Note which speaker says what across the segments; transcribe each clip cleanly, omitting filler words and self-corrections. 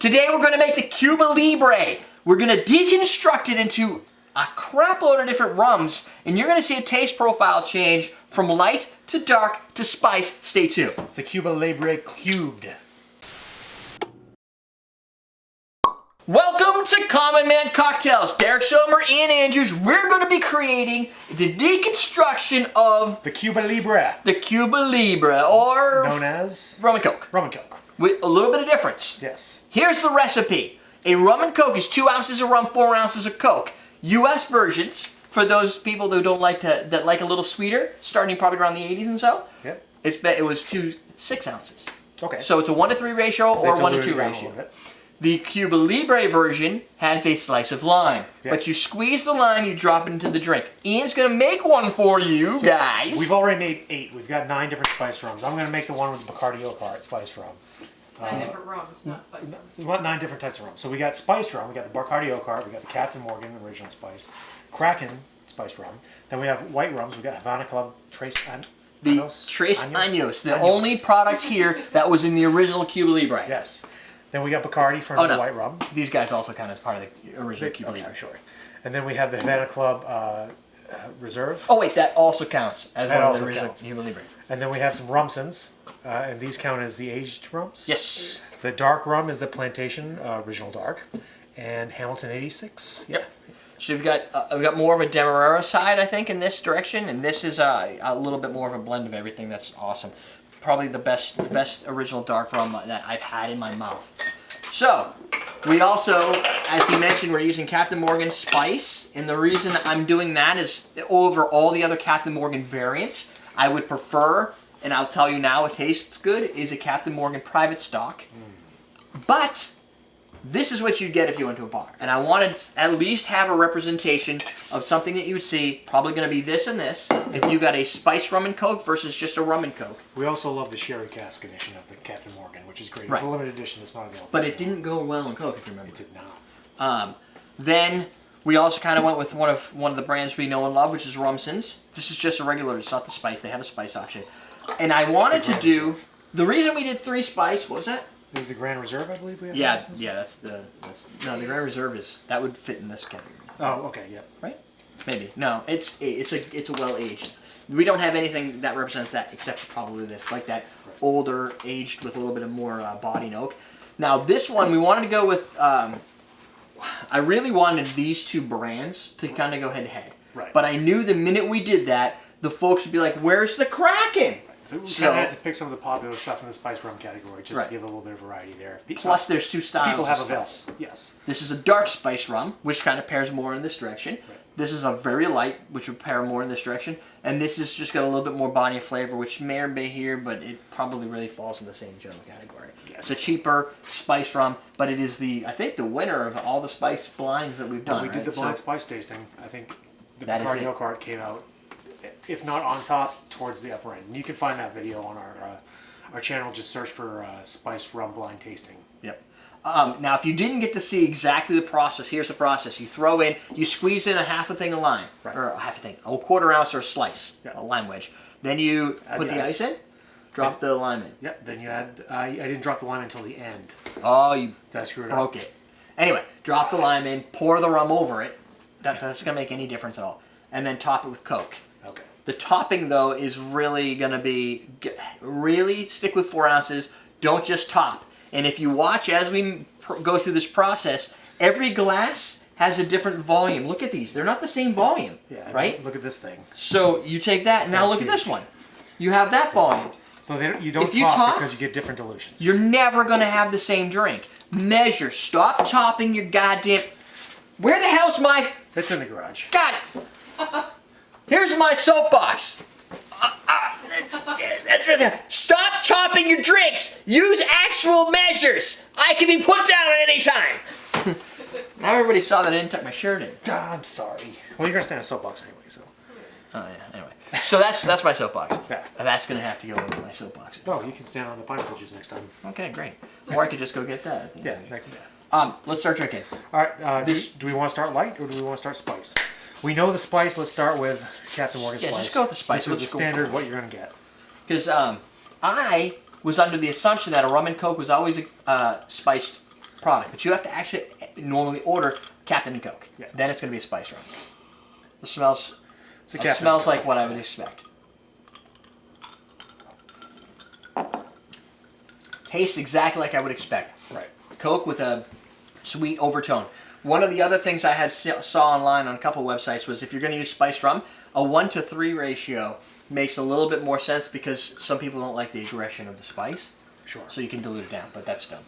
Speaker 1: Today we're going to make the Cuba Libre. We're going to deconstruct it into a crap load of different rums, and you're going to see a taste profile change from light to dark to spice. Stay tuned.
Speaker 2: It's the Cuba Libre cubed.
Speaker 1: Welcome to Common Man Cocktails. Derek Schomer, Ian Andrews. We're going to be creating the deconstruction of
Speaker 2: The Cuba Libre.
Speaker 1: the Cuba Libre, or
Speaker 2: Known as
Speaker 1: Rum and Coke.
Speaker 2: Rum and Coke.
Speaker 1: With a little bit of difference.
Speaker 2: Yes.
Speaker 1: Here's the recipe. A Rum and Coke is 2 ounces of rum, 4 ounces of Coke. US versions, for those people who don't like that like a little sweeter, starting probably around the 80s and so,
Speaker 2: Yep.
Speaker 1: it was 6 ounces.
Speaker 2: Okay.
Speaker 1: So it's a 1-to-3 ratio or 1-to-2 ratio. The Cuba Libre version has a slice of lime.
Speaker 2: Yes.
Speaker 1: But you squeeze the lime, you drop it into the drink. Ian's going to make one for you guys.
Speaker 2: We've already made 8. We've got 9 different spice rums. I'm going to make the one with the Bacardi Gold spice rum.
Speaker 3: 9 different rums, not spice rums.
Speaker 2: We want 9 different types of rum. So we got spiced rum, we got the Bacardi Gold, we got the Captain Morgan original spice, Kraken spiced rum. Then we have white rums. We got Havana Club, Tres
Speaker 1: Años, the only product here that was in the original Cuba Libre.
Speaker 2: Yes. Then we got Bacardi from the white rum.
Speaker 1: These guys also count as part of the original Cuba Libre.
Speaker 2: Sure. And then we have the Havana Club Reserve.
Speaker 1: Oh wait, that also counts as
Speaker 2: That
Speaker 1: one of
Speaker 2: also
Speaker 1: the original
Speaker 2: counts.
Speaker 1: Cuba Libre.
Speaker 2: And then we have some Rumsons, and these count as the aged rums.
Speaker 1: Yes.
Speaker 2: The dark rum is the Plantation Original Dark, and Hamilton 86.
Speaker 1: Yep. So we've got more of a Demerara side, I think, in this direction, and this is a little bit more of a blend of everything. That's awesome. Probably the best original dark rum that I've had in my mouth. So we also, as you mentioned, we're using Captain Morgan spice, and the reason I'm doing that is over all the other Captain Morgan variants, I would prefer, and I'll tell you now, it tastes good, is a Captain Morgan private stock. But this is what you'd get if you went to a bar. And I wanted to at least have a representation of something that you would see, probably going to be this and this, if you got a spiced rum and Coke versus just a rum and Coke.
Speaker 2: We also love the sherry cask edition of the Captain Morgan, which is great.
Speaker 1: Right.
Speaker 2: It's a limited edition. It's not available.
Speaker 1: But it didn't go well in Coke, if you remember.
Speaker 2: It did not.
Speaker 1: Then we also kind of went with one of the brands we know and love, which is Rumsons. This is just a regular, it's not the spice. They have a spice option. And I wanted to do, the reason we did 3 spice, what was that?
Speaker 2: It was the Grand Reserve, I believe we have.
Speaker 1: Yeah, no, the Grand Reserve that would fit in this category.
Speaker 2: Oh, okay, yep.
Speaker 1: Right? Maybe. No, it's a well aged. We don't have anything that represents that except for probably this, like that older aged with a little bit of more body and oak. Now this one we wanted to go with. I really wanted these 2 brands to kind of go head to head.
Speaker 2: Right.
Speaker 1: But I knew the minute we did that, the folks would be like, "Where's the Kraken?"
Speaker 2: So we kind of had to pick some of the popular stuff in the spice rum category just to give a little bit of variety there.
Speaker 1: Plus, there's 2 styles.
Speaker 2: People have
Speaker 1: of
Speaker 2: available.
Speaker 1: spice.
Speaker 2: Yes.
Speaker 1: This is a dark spice rum, which kind of pairs more in this direction.
Speaker 2: Right.
Speaker 1: This is a very light, which would pair more in this direction. And this is just got a little bit more body and flavor, which may or may here, but it probably really falls in the same general category.
Speaker 2: Yes.
Speaker 1: It's a cheaper spice rum, but it is I think the winner of all the spice blinds that we've done.
Speaker 2: When we did the blind spice tasting, I think the
Speaker 1: That is
Speaker 2: Bacardi
Speaker 1: it.
Speaker 2: Gold came out, if not on top, towards the upper end. And you can find that video on our channel. Just search for spice rum blind tasting.
Speaker 1: Yep. Now, if you didn't get to see exactly the process, here's the process. You squeeze in a half a thing of lime, or a half a thing, a quarter ounce or a slice, a lime wedge. Then you put the ice in, drop the lime in.
Speaker 2: Yep. Then you add. I didn't drop the lime until the end.
Speaker 1: Oh, you
Speaker 2: Did I screw it
Speaker 1: broke
Speaker 2: up?
Speaker 1: it. Anyway, drop the lime in, pour the rum over it. That's going to make any difference at all. And then top it with Coke.
Speaker 2: Okay.
Speaker 1: The topping, though, is really going to be, really stick with 4 ounces. Don't just top. And if you watch as we go through this process, every glass has a different volume. Look at these. They're not the same volume,
Speaker 2: Yeah.
Speaker 1: right?
Speaker 2: Look at this thing.
Speaker 1: So you take that, and now look at this one. You have that volume.
Speaker 2: So you don't
Speaker 1: If you
Speaker 2: top
Speaker 1: top,
Speaker 2: because you get different dilutions.
Speaker 1: You're never going to have the same drink. Measure. Stop topping your goddamn... Where the hell's my...
Speaker 2: It's in the garage.
Speaker 1: Got it. Here's my soapbox. Stop chopping your drinks. Use actual measures. I can be put down at any time. Now everybody saw that I didn't tuck my shirt in.
Speaker 2: I'm sorry. Well, you're gonna stand on a soapbox anyway, so.
Speaker 1: Oh yeah. Anyway, so that's my soapbox.
Speaker 2: Yeah.
Speaker 1: And that's gonna have to go with my soapbox.
Speaker 2: No, you can stand on the pineapple juice next time.
Speaker 1: Okay, great. Or I could just go get that.
Speaker 2: Yeah, next time.
Speaker 1: Let's start drinking.
Speaker 2: All right. Do we want to start light or do we want to start spiced? We know the spice. Let's start with Captain Morgan spice.
Speaker 1: Yeah, just go with the spice.
Speaker 2: This is the standard. What you're gonna get.
Speaker 1: Because I was under the assumption that a rum and Coke was always spiced product. But you have to actually normally order Captain and Coke.
Speaker 2: Yeah.
Speaker 1: Then it's going to be a spice rum. It smells.
Speaker 2: It's a
Speaker 1: It
Speaker 2: Captain
Speaker 1: smells
Speaker 2: Coke.
Speaker 1: like what I would expect. Tastes exactly like I would expect.
Speaker 2: Right.
Speaker 1: Coke with a sweet overtone. One of the other things I had saw online on a couple websites was if you're going to use spiced rum, a 1-to-3 ratio makes a little bit more sense because some people don't like the aggression of the spice.
Speaker 2: Sure.
Speaker 1: So you can dilute it down, but that's dumb.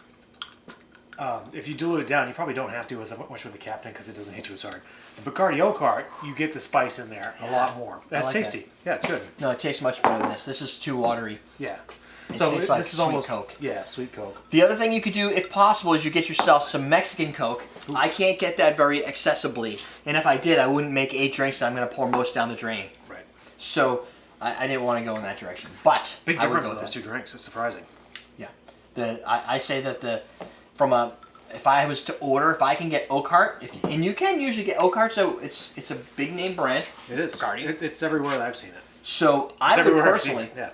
Speaker 2: If you dilute it down, you probably don't have to as much with the Captain because it doesn't hit you as hard. The Bacardi Gold, you get the spice in there a lot more. That's
Speaker 1: like
Speaker 2: tasty.
Speaker 1: that.
Speaker 2: Yeah, it's good.
Speaker 1: No, it tastes much better than this. This is too watery.
Speaker 2: Yeah.
Speaker 1: It
Speaker 2: So
Speaker 1: tastes like
Speaker 2: this is
Speaker 1: sweet
Speaker 2: almost
Speaker 1: Coke.
Speaker 2: Yeah, sweet Coke.
Speaker 1: The other thing you could do, if possible, is you get yourself some Mexican Coke. Ooh. I can't get that very accessibly, and if I did, I wouldn't make 8 drinks. And I'm going to pour most down the drain.
Speaker 2: Right.
Speaker 1: So I didn't want to go in that direction. But
Speaker 2: Big
Speaker 1: I would
Speaker 2: difference
Speaker 1: go
Speaker 2: in
Speaker 1: with
Speaker 2: those
Speaker 1: that.
Speaker 2: 2 drinks. It's surprising.
Speaker 1: Yeah. I say that if I was to order, if I can get Oakheart, and you can usually get Oakheart, so it's a big name brand.
Speaker 2: It is.
Speaker 1: Bacardi.
Speaker 2: It's everywhere that I've seen it.
Speaker 1: So
Speaker 2: It's
Speaker 1: I would
Speaker 2: everywhere I've seen
Speaker 1: personally.
Speaker 2: it. Yeah.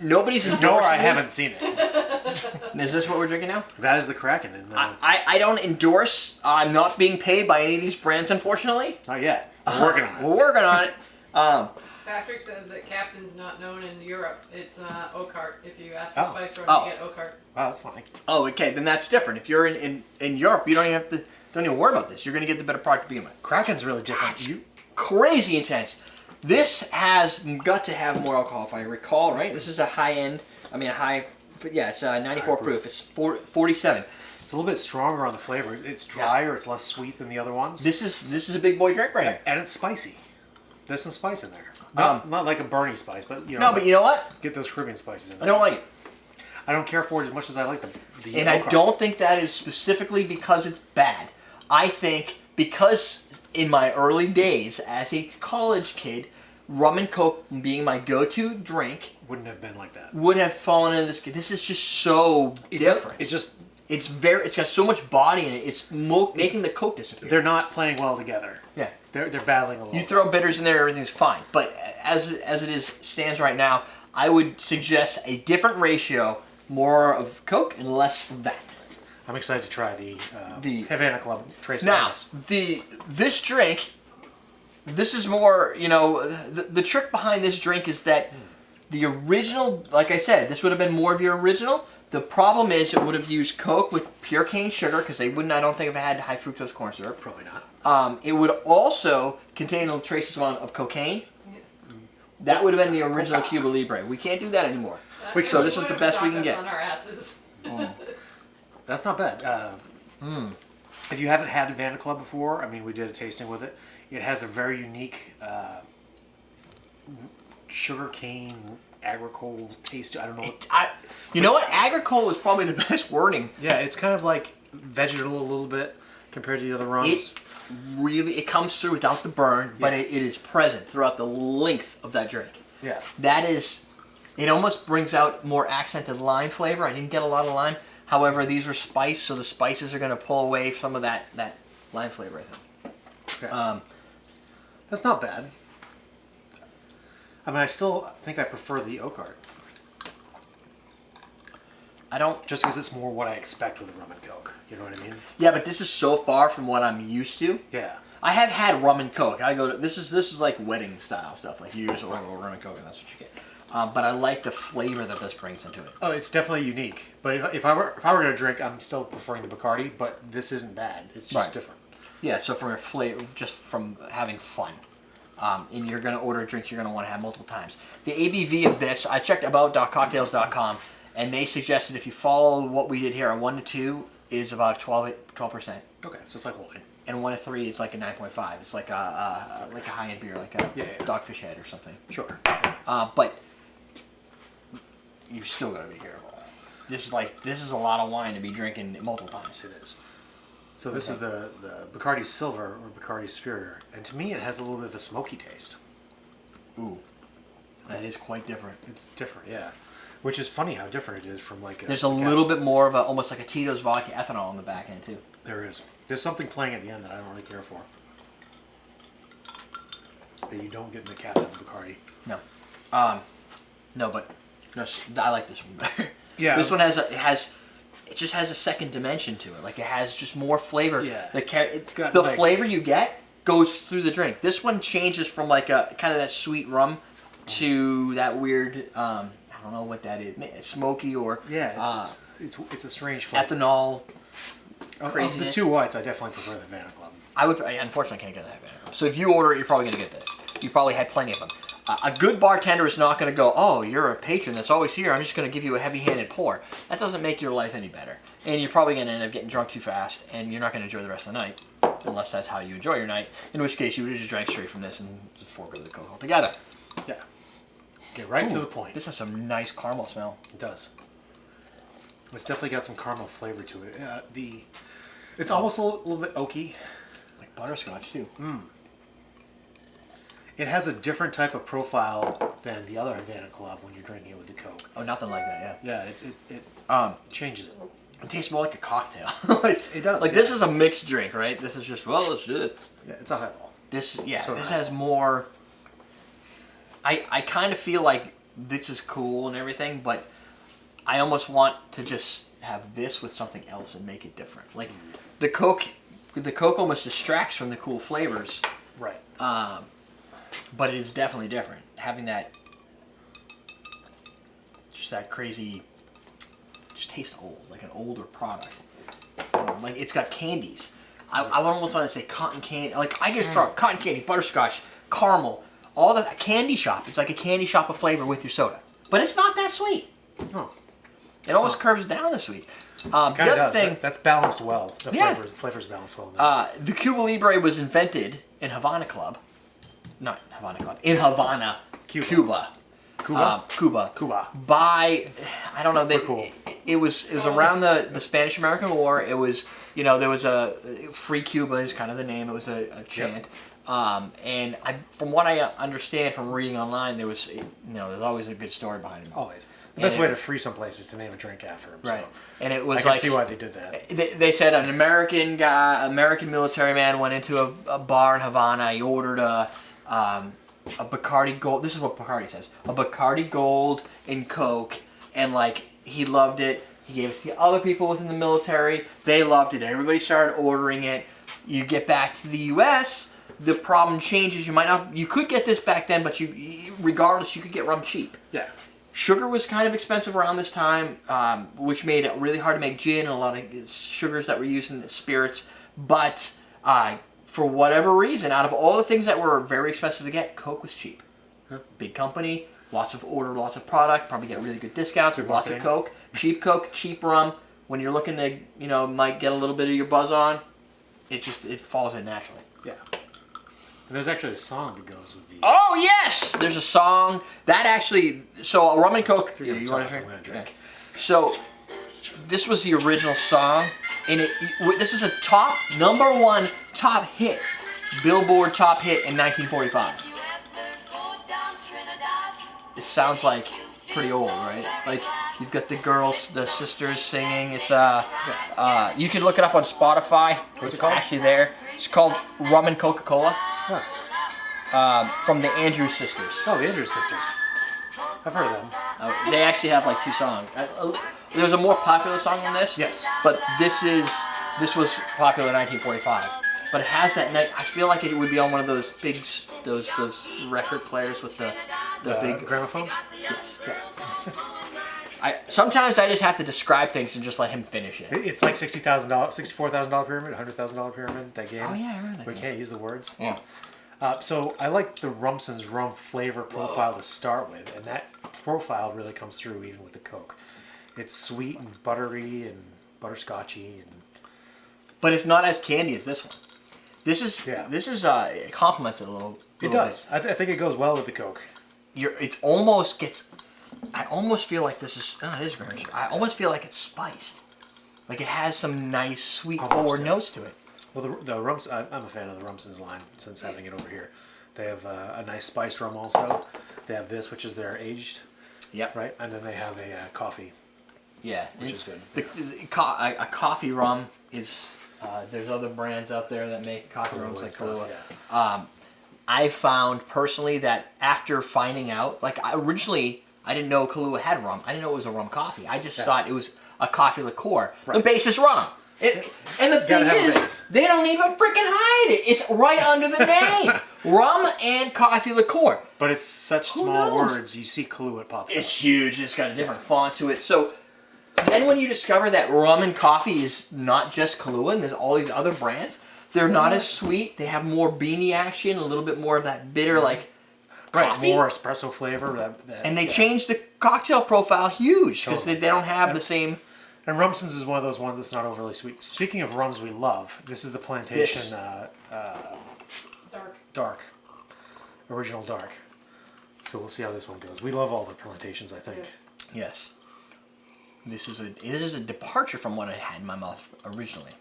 Speaker 1: Nobody's
Speaker 2: There's
Speaker 1: endorsing
Speaker 2: nowhere I
Speaker 1: me.
Speaker 2: haven't seen it.
Speaker 1: Is this what we're drinking now?
Speaker 2: That is the Kraken. And,
Speaker 1: I don't endorse. I'm not being paid by any of these brands, unfortunately.
Speaker 2: not yet. We're working on it.
Speaker 1: We're working on it.
Speaker 3: Patrick says that Captain's not known in Europe. It's Oakheart. If you ask for
Speaker 2: Oh.
Speaker 3: spice rum,
Speaker 1: Oh.
Speaker 3: you get Oakheart.
Speaker 2: Wow, that's funny.
Speaker 1: Oh, okay. Then that's different. If you're in Europe, you don't even worry about this. You're going to get the better product to begin with.
Speaker 2: Kraken's really different.
Speaker 1: That's crazy intense. This has got to have more alcohol, if I recall, right? This is a high end. It's 94 proof. It's 47.
Speaker 2: It's a little bit stronger on the flavor. It's drier. It's less sweet than the other ones.
Speaker 1: This is a big boy drink right here.
Speaker 2: And it's spicy. There's some spice in there. Not like a Bernie spice, but
Speaker 1: No, but you know what?
Speaker 2: get those Caribbean spices in
Speaker 1: I
Speaker 2: there.
Speaker 1: don't like it.
Speaker 2: I don't care for it as much as I like the
Speaker 1: And I
Speaker 2: Oakheart.
Speaker 1: don't think that is specifically because it's bad. I think because in my early days as a college kid, Rum and Coke being my go-to drink
Speaker 2: Wouldn't have been like that.
Speaker 1: would have fallen into this. This is just so different. It's got so much body in it. It's making the Coke disappear.
Speaker 2: They're not playing well together.
Speaker 1: Yeah.
Speaker 2: They're battling a little.
Speaker 1: You throw bitters in there, everything's fine. But as it stands right now, I would suggest a different ratio, more of Coke and less of that.
Speaker 2: I'm excited to try the Havana Club Trace
Speaker 1: Now,
Speaker 2: Ice.
Speaker 1: this drink, this is more, the trick behind this drink is that the original, like I said, this would have been more of your original. The problem is it would have used Coke with pure cane sugar because they wouldn't, I don't think, have had high fructose corn syrup.
Speaker 2: Probably not.
Speaker 1: It would also contain little traces of cocaine. That would have been the original Cuba Libre. We can't do that anymore. So this is the best we can get.
Speaker 3: On our asses.
Speaker 2: That's not bad. If you haven't had Havana Club before, we did a tasting with it. It has a very unique sugar cane agricole taste. I don't know.
Speaker 1: You know what? Agricole is probably the best wording.
Speaker 2: Yeah, it's kind of like vegetal a little bit compared to the other rums.
Speaker 1: It comes through without the burn, but it is present throughout the length of that drink.
Speaker 2: Yeah.
Speaker 1: It almost brings out more accented lime flavor. I didn't get a lot of lime. However, these were spiced, so the spices are going to pull away some of that lime flavor, I think.
Speaker 2: Okay. That's not bad. I still think I prefer the Oakheart.
Speaker 1: I don't...
Speaker 2: Just because it's more what I expect with a Rum and Coke. You know what I mean?
Speaker 1: Yeah, but this is so far from what I'm used to.
Speaker 2: Yeah.
Speaker 1: I have had Rum and Coke. This is like wedding style stuff. Like you use a Rum and Coke, and that's what you get. But I like the flavor that this brings into it.
Speaker 2: Oh, it's definitely unique. But if I were going to drink, I'm still preferring the Bacardi. But this isn't bad. It's just different.
Speaker 1: Yeah. So from a flavor, just from having fun, and you're going to order a drink you're going to want to have multiple times. The ABV of this, I checked about.cocktails.com, and they suggested if you follow what we did here, a 1 to 2 is about 12%.
Speaker 2: Okay, so it's like wine.
Speaker 1: And 1 to 3 is like a 9.5. It's like a high-end beer, like a Dogfish Head or something.
Speaker 2: Sure.
Speaker 1: But you still got to be careful. This is a lot of wine to be drinking multiple times.
Speaker 2: It is. So this is the Bacardi Silver or Bacardi Superior, and to me it has a little bit of a smoky taste.
Speaker 1: Ooh, that is quite different.
Speaker 2: It's different, yeah. Which is funny how different it is from like.
Speaker 1: There's a little bit more of almost like a Tito's vodka ethanol on the back end too.
Speaker 2: There is. There's something playing at the end that I don't really care for. That you don't get in the Captain Bacardi.
Speaker 1: No, no, but no, I like this one better.
Speaker 2: Yeah.
Speaker 1: This one has it just has a second dimension to it. Like it has just more flavor.
Speaker 2: Yeah.
Speaker 1: It's
Speaker 2: got
Speaker 1: the
Speaker 2: legs.
Speaker 1: flavor you get goes through the drink. This one changes from like a kind of that sweet rum to that weird I don't know what that is, smoky or
Speaker 2: it's a strange flavor.
Speaker 1: ethanol.
Speaker 2: Of the
Speaker 1: craziness.
Speaker 2: 2 whites, I definitely prefer the Havana Club.
Speaker 1: I unfortunately can't get that Havana. So if you order it, you're probably gonna get this. You probably had plenty of them. A good bartender is not going to go, oh, you're a patron that's always here, I'm just going to give you a heavy-handed pour. That doesn't make your life any better. And you're probably going to end up getting drunk too fast, and you're not going to enjoy the rest of the night, unless that's how you enjoy your night, in which case you would have just drank straight from this and just fork over the Coke altogether.
Speaker 2: Yeah. Get right to the point.
Speaker 1: This has some nice caramel smell.
Speaker 2: It does. It's definitely got some caramel flavor to it. It's almost a little bit oaky.
Speaker 1: Like butterscotch, too.
Speaker 2: It has a different type of profile than the other Havana Club when you're drinking it with the Coke.
Speaker 1: Oh, nothing like that, yeah.
Speaker 2: Yeah, it changes it.
Speaker 1: It tastes more like a cocktail.
Speaker 2: It does.
Speaker 1: Like, this is a mixed drink, right? This is just, well, let's do it.
Speaker 2: Yeah, it's a highball.
Speaker 1: This
Speaker 2: Sort of
Speaker 1: has more. I kind of feel like this is cool and everything, but I almost want to just have this with something else and make it different. Like the Coke almost distracts from the cool flavors,
Speaker 2: Right.
Speaker 1: but it is definitely different. Having that, just that crazy, just tastes old, like an older product. Like it's got candies. I almost want to say cotton candy. Like I just throw cotton candy, butterscotch, caramel, all the candy shop. It's like a candy shop of flavor with your soda, but it's not that sweet.
Speaker 2: Oh.
Speaker 1: It almost curves down the sweet. The
Speaker 2: Kind of
Speaker 1: other
Speaker 2: does.
Speaker 1: thing,
Speaker 2: That's balanced well. The
Speaker 1: Yeah.
Speaker 2: flavors balanced well.
Speaker 1: the Cuba Libre was invented in Havana Club, not Havana Club, in Havana, Cuba.
Speaker 2: Cuba.
Speaker 1: By, I don't know,
Speaker 2: We're cool.
Speaker 1: it was around the Spanish American War. It was, there was a Free Cuba is kind of the name. It was a chant. And from what I understand from reading online, there was, there's always a good story behind it.
Speaker 2: Always. The best way to free some place is to name a drink after him.
Speaker 1: Right.
Speaker 2: So
Speaker 1: And it was
Speaker 2: I can
Speaker 1: like,
Speaker 2: see why they did that.
Speaker 1: they said an American military man went into a bar in Havana. He ordered a Bacardi Gold. This is what Bacardi says: a Bacardi Gold and Coke, and like he loved it. He gave it to other people within the military. They loved it. Everybody started ordering it. You get back to the U.S., the problem changes. You could get this back then, but regardless, you could get rum cheap.
Speaker 2: Yeah.
Speaker 1: Sugar was kind of expensive around this time, which made it really hard to make gin and a lot of sugars that were used in the spirits. But for whatever reason, out of all the things that were very expensive to get, Coke was cheap.
Speaker 2: Huh.
Speaker 1: Big company, lots of product, probably get really good discounts,
Speaker 2: Good
Speaker 1: lots of Coke, cheap rum. When you're looking to, might get a little bit of your buzz on, it falls in naturally.
Speaker 2: Yeah. And there's actually a song that goes with the...
Speaker 1: Oh, yes! There's a song that actually... So, a Rum and Coke...
Speaker 2: You're
Speaker 1: you
Speaker 2: gonna
Speaker 1: want to
Speaker 2: talk,
Speaker 1: drink?
Speaker 2: I'm gonna drink.
Speaker 1: Okay. So, this was the original song, and this is a number one top hit, Billboard top hit in 1945. It sounds like pretty old, right? Like, you've got the girls, the sisters singing. It's, you can look it up on Spotify.
Speaker 2: What's
Speaker 1: It's
Speaker 2: it called?
Speaker 1: actually there. It's called Rum and Coca Cola.
Speaker 2: Huh.
Speaker 1: From the Andrews Sisters.
Speaker 2: Oh, the Andrews Sisters. I've heard of them.
Speaker 1: They actually have like 2 songs. There's a more popular song than this.
Speaker 2: Yes.
Speaker 1: But this was popular in 1945. But it has that night. I feel like it would be on one of those big, those record players with the big
Speaker 2: gramophones?
Speaker 1: Yes. Sometimes I just have to describe things and just let him finish it.
Speaker 2: It's like $64,000 pyramid, $100,000 pyramid, that game.
Speaker 1: Oh yeah, I remember that
Speaker 2: We
Speaker 1: game.
Speaker 2: can't use the words.
Speaker 1: Yeah.
Speaker 2: So I like the Rumson's rum flavor profile to start with, and that profile really comes through even with the Coke. It's sweet and buttery and butterscotchy, and
Speaker 1: But it's not as candy as this one. This is it complements it a little.
Speaker 2: it does. I think it goes well with the Coke.
Speaker 1: It almost gets. I almost feel like this is. Oh, it is Grinch. I almost feel like it's spiced. Like it has some nice sweet forward notes to it.
Speaker 2: Well, the rums. I'm a fan of the Rumson's line since having it over here. They have a nice spiced rum also. They have this, which is their aged.
Speaker 1: Yep.
Speaker 2: Right, and then they have a coffee.
Speaker 1: Yeah,
Speaker 2: which is good.
Speaker 1: A coffee rum is. There's other brands out there that make coffee rums like Kahlua.
Speaker 2: Yeah.
Speaker 1: I found personally that after finding out, originally I didn't know Kahlua had rum. I didn't know it was a rum coffee. I just thought it was a coffee liqueur. The
Speaker 2: Right.
Speaker 1: base is rum. And the thing
Speaker 2: Gotta have a
Speaker 1: is,
Speaker 2: base.
Speaker 1: they don't even freaking hide it. It's right under the name. Rum and coffee liqueur.
Speaker 2: But it's such
Speaker 1: Who
Speaker 2: small
Speaker 1: knows?
Speaker 2: words, you see Kahlua, it pops
Speaker 1: It's
Speaker 2: up.
Speaker 1: huge. It's got a different font to it. So then when you discover that rum and coffee is not just Kahlua and there's all these other brands, they're not as sweet. They have more beanie action, a little bit more of that bitter like coffee.
Speaker 2: More espresso flavor.
Speaker 1: And they changed the cocktail profile huge because
Speaker 2: Totally.
Speaker 1: they don't have the same...
Speaker 2: And Rumson's is one of those ones that's not overly sweet. Speaking of rums we love, this is the Plantation
Speaker 3: Dark.
Speaker 2: Original Dark. So we'll see how this one goes. We love all the Plantations, I think.
Speaker 3: Yes.
Speaker 1: Yes. This is a departure from what I had in my mouth originally.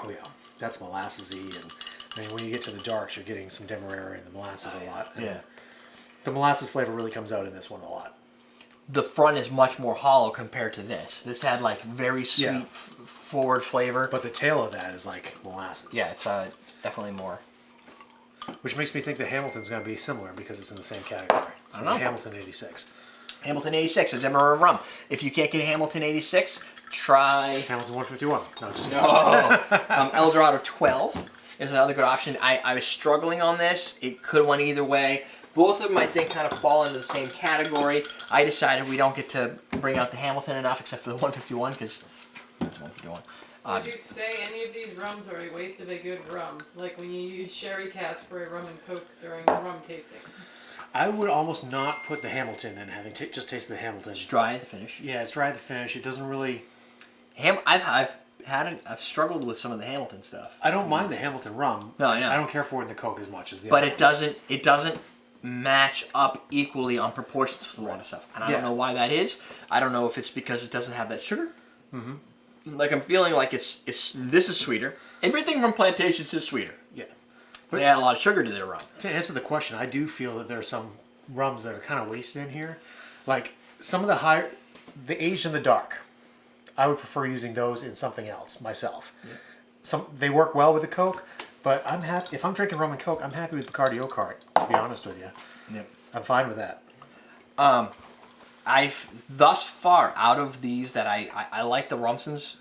Speaker 2: Oh yeah, that's molassesy, and I mean when you get to the darks, you're getting some demerara and the molasses a lot. And
Speaker 1: Yeah.
Speaker 2: the molasses flavor really comes out in this one a lot.
Speaker 1: The front is much more hollow compared to this. This had like very sweet
Speaker 2: Yeah.
Speaker 1: forward flavor.
Speaker 2: But the tail of that is like molasses.
Speaker 1: Yeah, it's definitely more.
Speaker 2: Which makes me think the Hamilton's going to be similar because it's in the same category. So
Speaker 1: I don't know.
Speaker 2: Hamilton 86.
Speaker 1: Hamilton 86, a Demerara rum. If you can't get Hamilton 86, try
Speaker 2: Hamilton 151. No, just
Speaker 1: El Dorado 12 is another good option. I was struggling on this. It could have went either way. Both of them, I think, kind of fall into the same category. I decided we don't get to bring out the Hamilton enough, except for the 151, because it's 151.
Speaker 3: Would you say any of these rums are a waste of a good rum? Like when you use sherry cask for a rum and coke during a rum tasting?
Speaker 2: I would almost not put the Hamilton in, having just tasted the Hamilton.
Speaker 1: It's dry at the finish.
Speaker 2: Yeah, it's dry at the finish. It doesn't really...
Speaker 1: I've struggled with some of the Hamilton stuff.
Speaker 2: I don't mind the Hamilton rum.
Speaker 1: No, I know.
Speaker 2: I don't care for it in the Coke as much as the
Speaker 1: But
Speaker 2: other
Speaker 1: it doesn't match up equally on proportions with a lot of stuff. And I don't know why that is. I don't know if it's because it doesn't have that sugar. Mm-hmm. Like I'm feeling like this is sweeter. Everything from Plantations is sweeter.
Speaker 2: Yeah.
Speaker 1: They add a lot of sugar to their rum.
Speaker 2: To answer the question, I do feel that there are some rums that are kind of wasted in here. Like some of the aged in the dark. I would prefer using those in something else myself. Yeah. They work well with the Coke, but I'm happy if I'm drinking rum and Coke. I'm happy with Bacardi Gold. To be honest with you,
Speaker 1: Yep.
Speaker 2: I'm fine with that.
Speaker 1: I've thus far out of these that I like the Rumsons,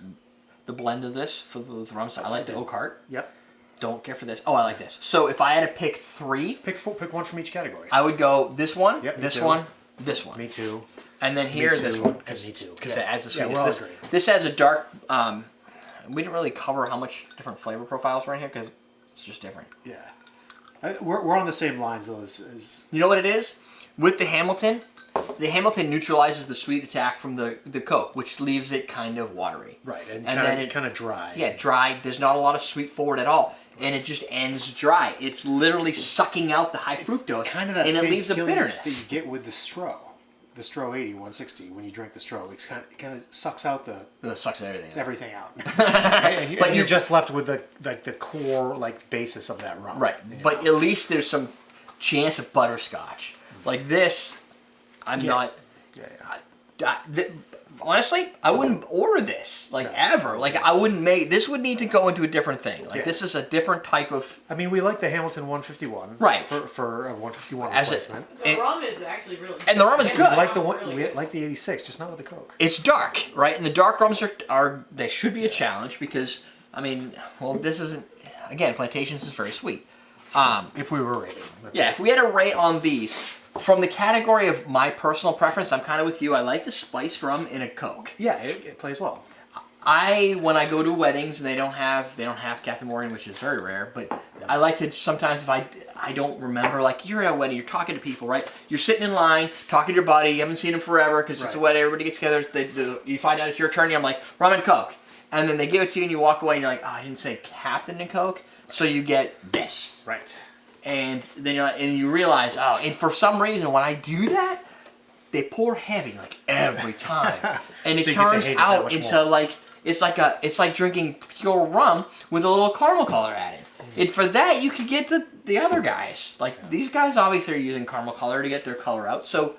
Speaker 1: the blend of this for the Rumson. I like the Oak Heart.
Speaker 2: Yep.
Speaker 1: Don't care for this. Oh, I like this. So if I had to pick three,
Speaker 2: Pick one from each category.
Speaker 1: I would go this one,
Speaker 2: Yep, me
Speaker 1: this
Speaker 2: too.
Speaker 1: one, this one.
Speaker 2: Me too.
Speaker 1: And then here,
Speaker 2: Me too,
Speaker 1: this one.
Speaker 2: and me too.
Speaker 1: Because
Speaker 2: Yeah.
Speaker 1: it adds the
Speaker 2: Yeah,
Speaker 1: sweetness.
Speaker 2: we're all
Speaker 1: this,
Speaker 2: agreed.
Speaker 1: this has a dark... we didn't really cover how much different flavor profiles are in here because it's just different.
Speaker 2: Yeah. We're on the same lines though. As
Speaker 1: You know what it is? With the Hamilton neutralizes the sweet attack from the Coke, which leaves it kind of watery.
Speaker 2: right, and
Speaker 1: then it
Speaker 2: kind of dry.
Speaker 1: Yeah, dry. There's not a lot of sweet forward at all. And it just ends dry. It's literally sucking out the high fructose.
Speaker 2: Kind of that
Speaker 1: and
Speaker 2: same
Speaker 1: it leaves a
Speaker 2: feeling
Speaker 1: bitterness.
Speaker 2: that you get with the Stroh. The Stroh 80 160 when you drink the Stroh. It kind of sucks out
Speaker 1: It sucks everything.
Speaker 2: everything out. and
Speaker 1: But
Speaker 2: you're just left with the core basis of that rum.
Speaker 1: Right, but at least there's some chance of butterscotch. Like this, I'm not... honestly, I wouldn't order this, ever. Like, I wouldn't make... This would need to go into a different thing. Like, this is a different type of...
Speaker 2: I mean, we like the Hamilton 151.
Speaker 1: Right.
Speaker 2: For a 151
Speaker 1: As it-
Speaker 2: replacement.
Speaker 3: The rum is actually really good.
Speaker 1: And the rum is
Speaker 3: Yeah,
Speaker 1: good.
Speaker 2: We like the
Speaker 3: rum's
Speaker 2: one.
Speaker 3: really
Speaker 2: We
Speaker 3: good.
Speaker 2: like the 86, just not with the Coke.
Speaker 1: It's dark, right? And the dark rums are they should be a challenge because, I mean, well, this isn't... Again, Plantations is very sweet.
Speaker 2: If we were rating.
Speaker 1: Yeah, if we had a rate on these, from the category of my personal preference, I'm kind of with you. I like the spiced rum in a Coke.
Speaker 2: Yeah, it plays well.
Speaker 1: When I go to weddings and they don't have Captain Morgan, which is very rare, but I like to sometimes if I don't remember, like you're at a wedding, you're talking to people, right? You're sitting in line, talking to your buddy, you haven't seen him forever because it's a
Speaker 2: Right.
Speaker 1: wedding, everybody gets together, you find out it's your turn, and I'm like, rum and Coke. And then they give it to you and you walk away and you're like, oh, I didn't say Captain and Coke, so you get this.
Speaker 2: Right.
Speaker 1: And then you're like, and you realize, oh, and for some reason when I do that, they pour heavy like every time. And
Speaker 2: So
Speaker 1: it
Speaker 2: you get to
Speaker 1: turns
Speaker 2: hate it that
Speaker 1: out
Speaker 2: much
Speaker 1: into
Speaker 2: more.
Speaker 1: like it's like drinking pure rum with a little caramel color added. And for that you could get the other guys. Like these guys obviously are using caramel color to get their color out, so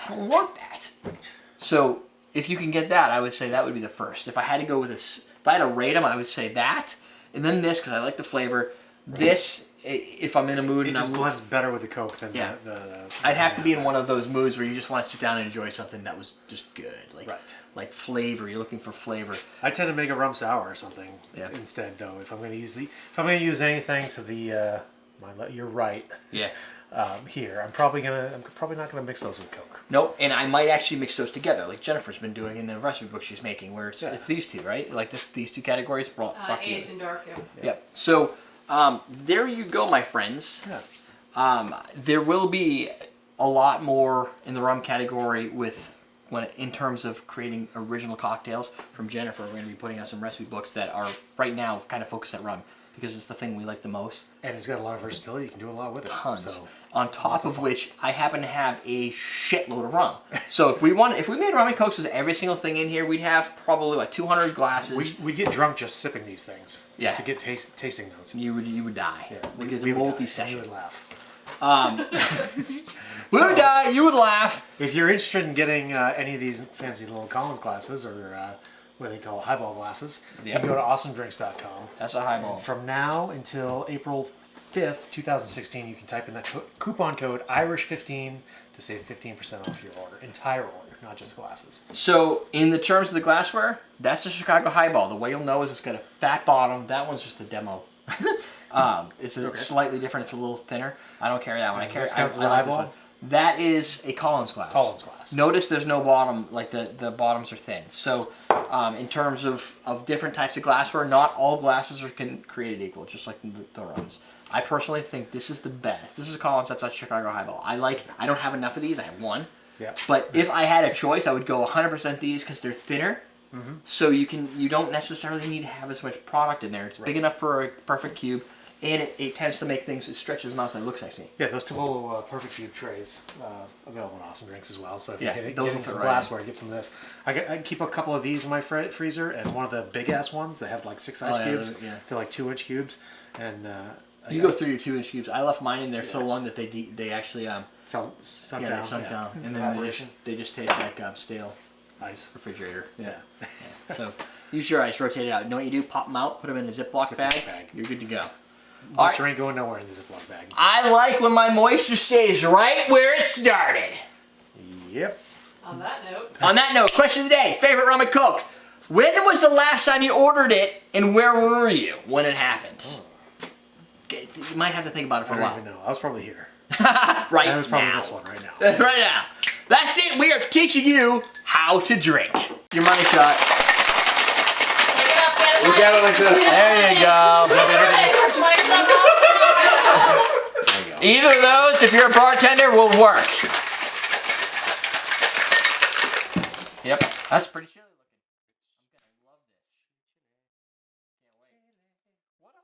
Speaker 1: I don't want that.
Speaker 2: Right.
Speaker 1: So if you can get that, I would say that would be the first. If I had to go with this, if I had to rate them, I would say that, and then this because I like the flavor. This if I'm in a mood,
Speaker 2: It
Speaker 1: and
Speaker 2: just
Speaker 1: I'm,
Speaker 2: blends better with the Coke than
Speaker 1: Yeah.
Speaker 2: the
Speaker 1: I'd have to be in one of those moods where you just want to sit down and enjoy something that was just good, like
Speaker 2: Right.
Speaker 1: like flavor. You're looking for flavor.
Speaker 2: I tend to make a rum sour or something instead, though. If I'm going to use anything to the, you're right.
Speaker 1: Yeah.
Speaker 2: Here, I'm probably not gonna mix those with Coke.
Speaker 1: Nope, and I might actually mix those together, like Jennifer's been doing in the recipe book she's making, where it's these two, right? Like these two categories brought together.
Speaker 3: Aged and dark, yeah.
Speaker 1: Yep. So there you go, my friends.
Speaker 2: Yeah.
Speaker 1: There will be a lot more in the rum category in terms of creating original cocktails from Jennifer. We're going to be putting out some recipe books that are right now kind of focused at rum because it's the thing we like the most.
Speaker 2: And it's got a lot of versatility. You can do a lot with it.
Speaker 1: Tons.
Speaker 2: So.
Speaker 1: On top of which, I happen to have a shitload of rum. So if we made rum and cokes with every single thing in here, we'd have probably like 200 glasses.
Speaker 2: We'd get drunk just sipping these things, just to get tasting notes.
Speaker 1: You would die.
Speaker 2: Yeah,
Speaker 1: Like it's
Speaker 2: we would die,
Speaker 1: multi-session.
Speaker 2: and you would laugh.
Speaker 1: We would die. You would laugh.
Speaker 2: If you're interested in getting any of these fancy little Collins glasses or what they call highball glasses, you can go to awesomedrinks.com.
Speaker 1: That's a highball.
Speaker 2: From now until April 5th, 2016, you can type in that coupon code IRISH15 to save 15% off your entire order, not just glasses.
Speaker 1: So, in the terms of the glassware, that's a Chicago highball. The way you'll know is it's got a fat bottom. That one's just a demo. It's slightly different. It's a little thinner. I don't carry that one. I carry.
Speaker 2: This counts as a
Speaker 1: like this
Speaker 2: highball?
Speaker 1: one. That is a Collins glass.
Speaker 2: Collins glass.
Speaker 1: Notice there's no bottom. Like the bottoms are thin. So, in terms of different types of glassware, not all glasses are created equal. Just like the rums. I personally think this is the best. This is a Collins. That's a Chicago highball. I don't have enough of these. I have one.
Speaker 2: Yeah.
Speaker 1: But if I had a choice, I would go 100% these because they're thinner. Mm-hmm. So you don't necessarily need to have as much product in there. It's big enough for a perfect cube, and it tends to make things, it stretches them out so it looks sexy.
Speaker 2: Yeah, those Tivolo Perfect Cube trays available in Awesome Drinks as well. So if you're getting some
Speaker 1: right
Speaker 2: glassware, get some of this. I keep a couple of these in my freezer, and one of the big ass ones. They have like 6 ice cubes. They're like 2-inch cubes, and
Speaker 1: you go through your 2-inch cubes. I left mine in there so long that they actually
Speaker 2: sunk
Speaker 1: down. They sunk down, and then they just taste like stale
Speaker 2: ice
Speaker 1: refrigerator. Yeah. So use your ice, rotate it out. You know what you do? Pop them out, put them in a Ziploc bag. You're good to go.
Speaker 2: Moisture ain't going nowhere in the Ziploc bag.
Speaker 1: I like when my moisture stays right where it started.
Speaker 2: Yep.
Speaker 3: On that note,
Speaker 1: question of the day: favorite rum and coke. When was the last time you ordered it, and where were you when it happened?
Speaker 2: Oh.
Speaker 1: You might have to think about it for a while.
Speaker 2: I don't even know. I was probably here.
Speaker 1: Right
Speaker 2: I was probably
Speaker 1: now.
Speaker 2: this one right now.
Speaker 1: Right now. That's it. We are teaching you how to drink. Your money shot.
Speaker 4: Look at it like this.
Speaker 1: There you go. Either of those, if you're a bartender, will work. Yep, that's pretty sure.